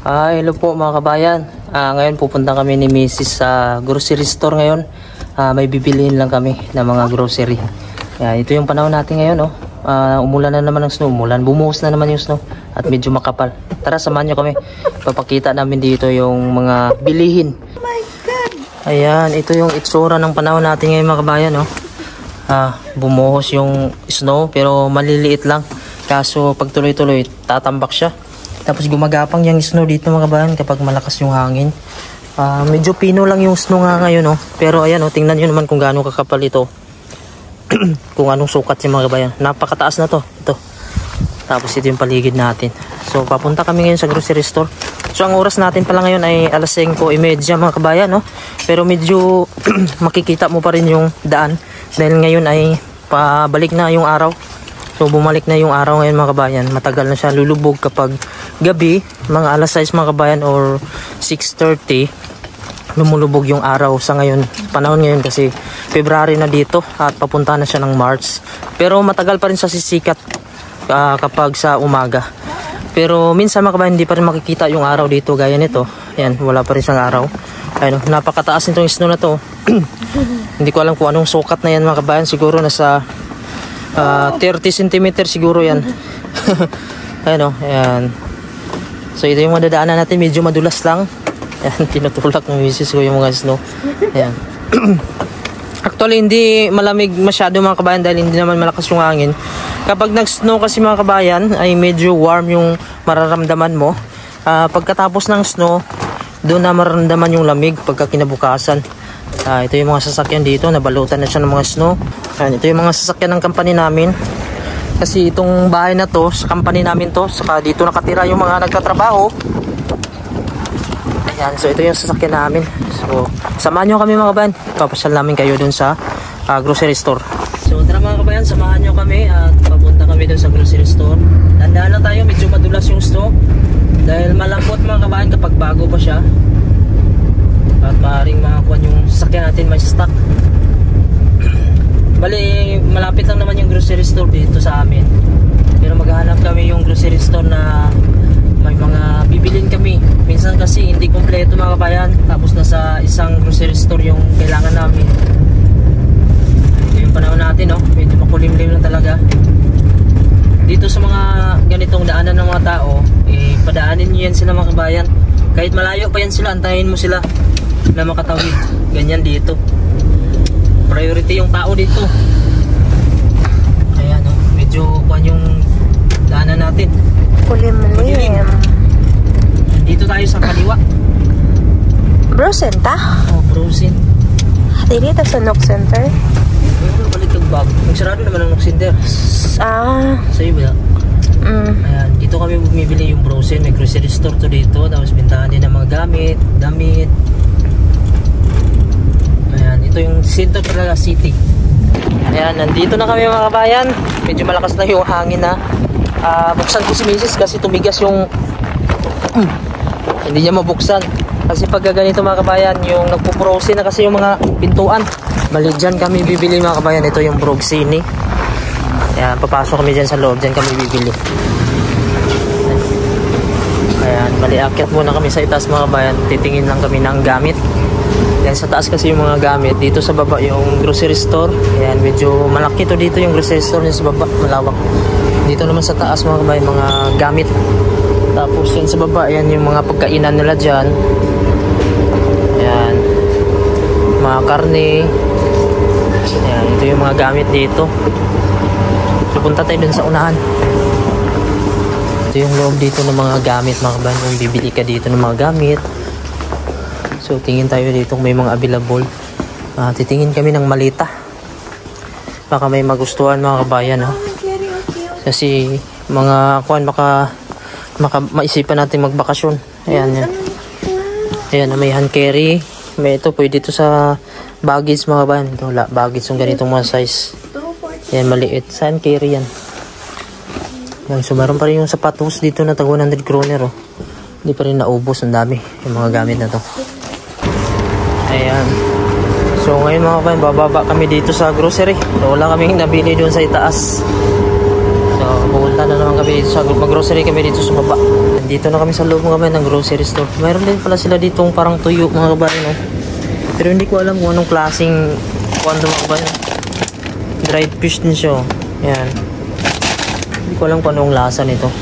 Hello po mga kabayan. Ngayon pupunta kami ni Mrs. sa grocery store ngayon. May bibilihin lang kami ng mga grocery. Ito yung panahon natin ngayon. Umulan na naman ng snow. Bumuhos na naman yung snow at medyo makapal. Tara, samahan nyo kami. Papakita namin dito yung mga bilihin. Oh my God! Ayan, ito yung itsura ng panahon natin ngayon mga kabayan. Bumuhos yung snow pero maliliit lang. Kaso pag tuloy-tuloy tatambak siya. Tapos gumagapang yung snow dito mga kabayan kapag malakas yung hangin. Medyo pino lang yung snow nga ngayon. Pero ayan, tingnan nyo naman kung gaano kakapal ito. Kung anong sukat yung mga kabayan. Napakataas na to. Ito. Tapos ito yung paligid natin. So papunta kami ngayon sa grocery store. So ang oras natin pala ngayon ay alas 5:30 mga kabayan. Pero medyo makikita mo pa rin yung daan. Dahil ngayon ay pabalik na yung araw. So bumalik na yung araw ngayon mga kabayan. Matagal na siya lulubog kapag gabi, mga alas 6 mga kabayan or 6:30 lumulubog yung araw sa ngayon. Panahon ngayon kasi February na dito at papunta na siya ng March. Pero matagal pa rin sa sisikat kapag sa umaga. Pero minsan mga kabayan hindi pa rin makikita yung araw dito gaya nito. Ayan, wala pa rin siyang araw. Ayun, napakataas nitong snow na to. Hindi ko alam kung anong sukat na yan mga kabayan. Siguro nasa 30 cm siguro yan. Ayan. So ito yung madadaanan natin. Medyo madulas lang. Ayan, tinutulak ng misis ko yung mga snow. Ayan. Actually hindi malamig masyado mga kabayan dahil hindi naman malakas yung hangin. Kapag nag-snow kasi mga kabayan ay medyo warm yung mararamdaman mo. Pagkatapos ng snow, doon na mararamdaman yung lamig pagka kinabukasan. Ito yung mga sasakyan dito, nabalutan na siya ng mga snow. Ito yung mga sasakyan ng company namin. Kasi itong bahay na to, sa company namin to, saka dito nakatira yung mga nagtatrabaho. Ayan, so ito yung sasakyan namin. So, samahan nyo kami mga kabayan. Papasyal namin kayo dun sa grocery store. So tara mga kabayan, samahan nyo kami at papunta kami dun sa grocery store. Tandaan lang tayo, medyo madulas yung snow. Dahil malambot mga kabayan kapag bago pa siya. At maaaring makakuha yung sasakyan natin may stock. Bali, malapit lang naman yung grocery store dito sa amin. Pero maghahanap kami yung grocery store na may mga bibilin kami. Minsan kasi hindi kompleto mga kabayan. Tapos nasa isang grocery store yung kailangan namin. Ito yung panahon natin, medyo makulimlim lang talaga. Dito sa mga ganitong daanan ng mga tao, padaanin nyo yan sila mga kabayan. Kahit malayo pa yan sila, antayin mo sila na makatawid. Ganyan dito. Priority yung tao dito. Ayan, medyo kuhan yung daanan natin. Kulimlim. Dito tayo sa kaliwa. Brosen ta? Brosen. Dito sa Nook Center. Pero balik yung bag. Nagsarado naman ang Nook Center. Sa'yo ba? Ayan, dito kami bumibili yung Brosen. May grocery store to dito. Tapos bintahan din ng mga gamit, damit. Ayan, ito yung Center talaga City. Ayan, nandito na kami mga kabayan. Medyo malakas na yung hangin na. Buksan ko si Mrs. kasi tumigas yung hindi niya mabuksan. Kasi pag ganito mga kabayan, yung nagpo-frozen na kasi yung mga pintuan. Bali dyan kami bibili mga kabayan. Ito yung Brogsini. Ayan, papasok kami dyan sa loob. Dyan kami bibili. Ayan, bali akyat muna kami sa itaas mga kabayan. Titingin lang kami ng gamit. Yan sa taas kasi yung mga gamit. Dito sa baba yung grocery store. Ayan, medyo malaki to dito yung grocery store niya sa baba. Malawak. Dito naman sa taas mga kabayan, mga gamit. Tapos yan sa baba, ayan yung mga pagkainan nila dyan. Ayan. Mga karne. Ayan, ito yung mga gamit dito. So punta tayo dun sa unahan. Ito yung loob dito ng mga gamit mga kabayan. Kung bibili ka dito ng mga gamit. So tingin tayo dito kung may mga available. Titingin kami ng malita. Baka may magustuhan mga kabayan. Kasi mga kuan baka maisipan natin magbakasyon. Ayan yan. Ayan, may hand carry. May ito pwede dito sa baggage mga kabayan. Ito wala baggage yung ganitong mga size. Ayan, maliit. Sa hand carry yan. Ayan, so meron pa rin yung sapatos dito na tag 100 kroner. Hindi pa rin naubos. Ang dami yung mga gamit na to. Ayan. So ngayon mga kabayan, bababa kami dito sa grocery. So wala kaming nabili doon sa itaas. So So, pupunta na naman kami dito sa mag-grocery kami dito sa baba. Dito na kami sa loob mga kabayan ng grocery store. Mayroon din pala sila ditong parang tuyo mga kabayan, no? Pero hindi ko alam kung anong klaseng kuwan mga kabayan. Dried fish din siya, oh. Yan. Hindi ko alam kung anong lasa nito.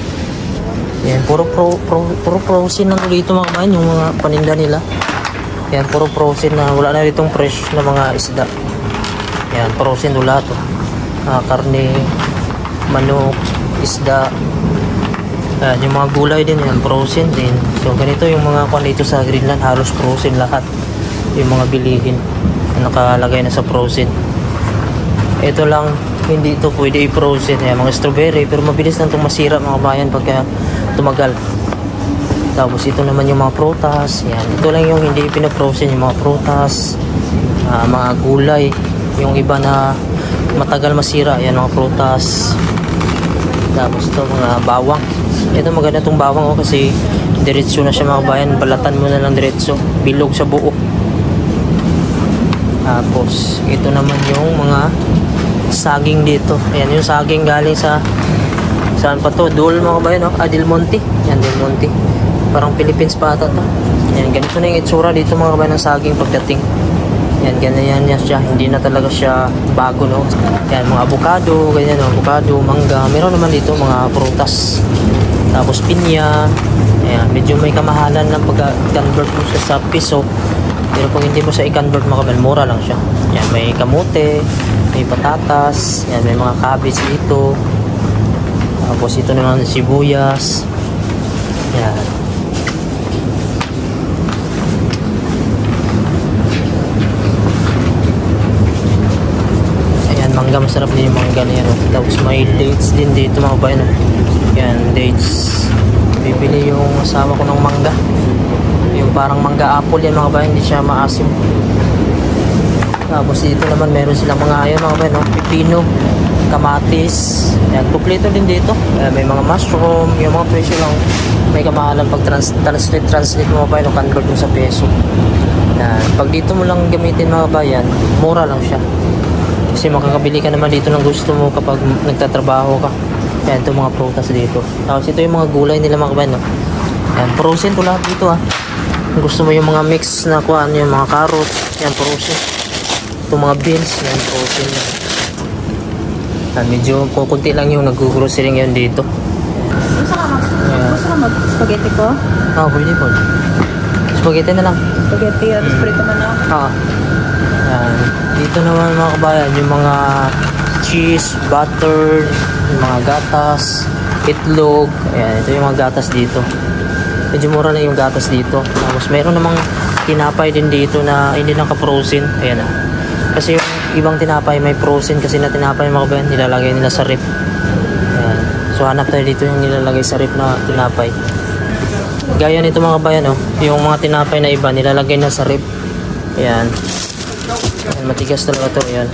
Yan, puro frozen na dito mga kabayan, yung mga paninda nila. Yan, puro frozen na, wala na ditong fresh na mga isda. Yan, frozen wala to. Karne, manok, isda. Yan, yung mga gulay din yan, frozen din. So ganito yung mga kwan dito sa Greenland, halos frozen lahat. Yung mga bilihin na nakalagay na sa frozen. Ito lang, hindi ito pwede i-frozen. Yan, mga strawberry, pero mabilis lang itong masira mga bayan pagka tumagal. Tapos ito naman yung mga prutas. Yan, ito lang yung hindi pinafrozen, yung mga prutas, mga gulay. Yung iba na matagal masira, yan mga prutas. Tapos ito mga bawang. Ito maganda itong bawang, kasi diretso na siya mga bayan. Balatan mo na lang diretso, bilog sa buo. Tapos ito naman yung mga saging dito. Ayan yung saging galing sa saan pa to? Dole mga bayan, no? Del Monte. Yan, Del Monte. Parang Philippines pa ata to. Yan, ganito na yung itsura dito mga kabayan ng saging pagdating. Yan, ganyan yan siya. Hindi na talaga siya bago, no? Yan, mga avocado, ganyan, no? Avocado, mangga. Meron naman dito mga prutas. Tapos pinya. Ayan, medyo may kamahalan ng pag-convert mo siya sa piso. Pero kung hindi mo siya i-convert mga kabayan, mura lang siya. Yan, may kamote, may patatas. Yan, may mga cabbage dito. Tapos ito naman sibuyas. Yan. Mangga, masarap din yung mangga na yan, oh. Tapos may dates din dito mga bayan, oh. Yan, dates. Bibili yung asawa ko ng mangga, yung parang mangga apple yan mga bayan, hindi siya maasim. Tapos dito naman meron silang mga ayan mga bayan, oh. Pipino, kamatis. Yan, kumpleto din dito. May mga mushroom, yung mga presyo lang may kamahalan pag translate mo mga bayan, o convert mo sa peso. Yan, pag dito mo lang gamitin mga bayan, mura lang siya. Kasi makakabili ka naman dito ng gusto mo kapag nagtatrabaho ka. Yan, ito mga prutas dito. Tapos ito yung mga gulay nila mga kabayan, no? Yan, frozen to lahat dito, ha. Kung gusto mo yung mga mix na kuhaan, yung mga carrots, yan, frozen. Ito mga beans, yan, frozen. Yan, medyo kukunti lang yung nag-grocery ngayon dito. Gusto ka mag-spaghetti ko? Oo, pwede po. Spaghetti na lang. Spaghetti at sprito manok? Oo. Yan. Dito naman mga kabayan, yung mga cheese, butter, yung mga gatas, itlog. Ayan, ito yung mga gatas dito. Medyo mura na yung gatas dito. Tapos meron namang tinapay din dito na hindi naka-frozen. Ayan na. Kasi yung ibang tinapay may frozen kasi na tinapay mga kabayan, nilalagay nila sa ref. Ayan. So hanap tayo dito yung nilalagay sa ref na tinapay. Gaya nito mga kabayan, oh, yung mga tinapay na iba nilalagay na sa ref. Ayan. Ayan, matigas talaga to. Ayan.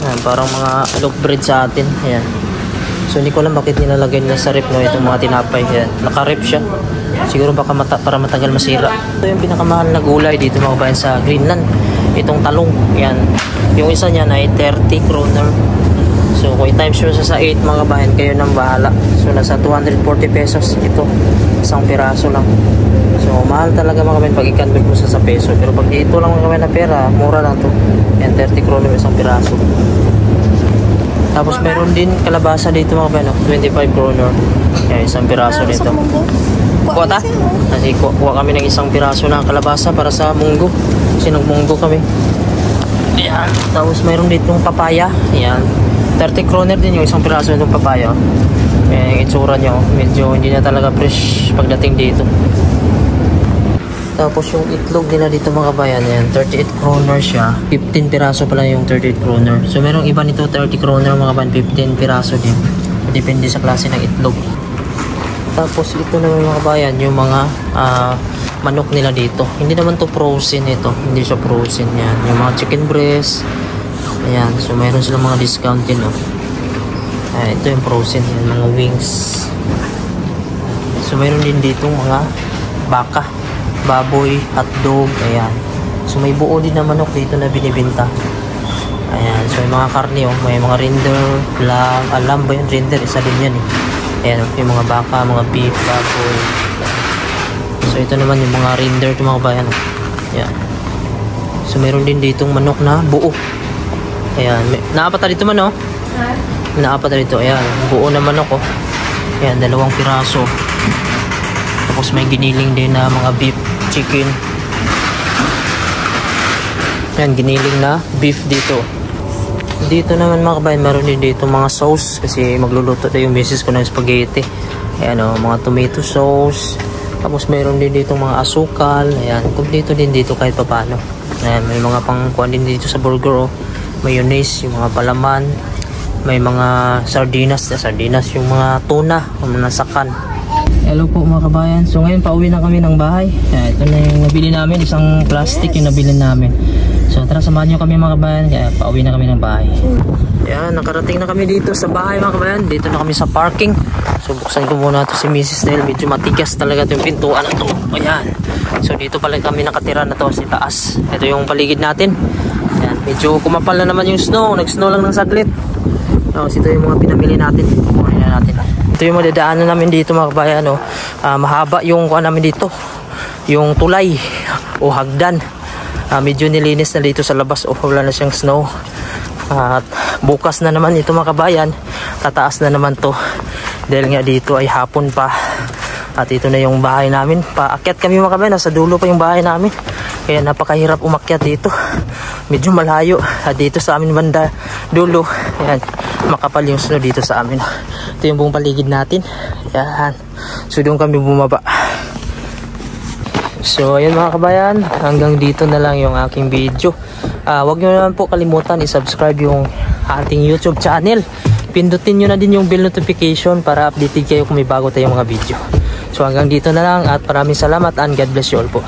Ayan, parang mga loaf bread sa atin. Ayan. So hindi ko alam bakit nilalagay nila sa ref, no, itong mga tinapay. Ayan. Naka-ref siya. Siguro baka para matagal masira. Ito yung pinakamahal na gulay dito mga kabayan sa Greenland. Itong talong. Ayan. Yung isa niyan ay 30 kroner. So kung i-times mo sa 8 mga kabayan, kayo nang bahala. So nasa 240 pesos ito. Isang piraso lang. So mahal talaga mga kabayan pag i-convert mo sa peso. Pero pag dito lang mga kabayan na pera, mura lang to. Yan, 30 kroner isang piraso. Tapos meron din kalabasa dito mga kabayan, 25 kroner. Yan, isang piraso nito. Kuha ta? Kasi kuha kami ng isang piraso na kalabasa para sa munggo. Kasi nagmunggo kami. Ayan. Tapos mayroon ditong papaya. Ayan. 30 kroner din yung isang piraso nitong papaya. Ayan, yung itsura nyo. Medyo hindi na talaga fresh pagdating dito. Tapos yung itlog nila dito mga kabayan, yan, 38 kroner siya. 15 piraso pala yung 38 kroner. So merong iba nito 30 kroner mga kabayan, 15 piraso din. Depende sa klase ng itlog. Tapos ito naman mga kabayan, yung mga manok nila dito. Hindi naman to frozen ito. Hindi siya frozen yan. Yung mga chicken breast. Ayan. So mayroon silang mga discount din, oh. Ayan, ito yung frozen. Yan, mga wings. So mayroon din dito mga baka, baboy, hotdog. Ayan. So may buo din na manok dito na binibenta. Ayan. So So yung mga karne may mga render, lamb ba yun? Render, isa din yan eh. Ayan yung mga baka, mga beef, baboy. So ito naman yung mga render ito mga kabayan. Ayan. So meron din ditong manok na buo. Ayan, naapat na dito man naapat na dito. Ayan, buo na manok Ayan, 2 piraso. Tapos may giniling din na mga beef, chicken. Ayan, giniling na beef dito. Dito naman mga kabayan, meron din dito mga sauce. Kasi magluluto na yung misis ko ng spaghetti. Ayan mga tomato sauce. Tapos meron din dito mga asukal. Ayan, kumpleto din dito kahit papano. Ayan, may mga pangkuhan din dito sa burger mayonnaise, yung mga palaman. May mga sardinas yung mga tuna, yung mga sakan. Hello po mga kabayan. So ngayon pauwi na kami ng bahay. Ayan, ito na yung nabili namin, isang plastic yung nabili namin. So tara, samahan nyo kami mga kabayan. Kaya pauwi na kami ng bahay. Ayan, nakarating na kami dito sa bahay mga kabayan. Dito na kami sa parking. So buksan ko muna ito si Mrs. dahil medyo matigas talaga itong pintuan na ito. Ayan. So dito pala kami nakatira na to sa taas. Ito yung paligid natin. Ayan, medyo kumapal na naman yung snow. Nag-snow lang ng saglit. So ito yung mga pinamili natin. Kunin na natin. Ito yung madadaanan namin dito mga kabayan. Mahaba yung kuha namin dito. Yung tulay o hagdan. Medyo nilinis na dito sa labas. Wala na siyang snow. At bukas na naman ito mga kabayan. Tataas na naman to. Dahil nga dito ay hapon pa. At ito na yung bahay namin. Paakyat kami mga kabayan. Nasa dulo pa yung bahay namin. Kaya napakahirap umakyat dito. Medyo malayo. At dito sa amin banda dulo. Ayan, makapal yung snow dito sa amin. Ito yung buong paligid natin. Ayan. So doon kami bumaba. So ayun mga kabayan, hanggang dito na lang yung aking video. Huwag nyo naman po kalimutan i-subscribe yung ating YouTube channel. Pindutin nyo na din yung bell notification para updated kayo kung may bago tayong mga video. So hanggang dito na lang at maraming salamat and God bless you all po.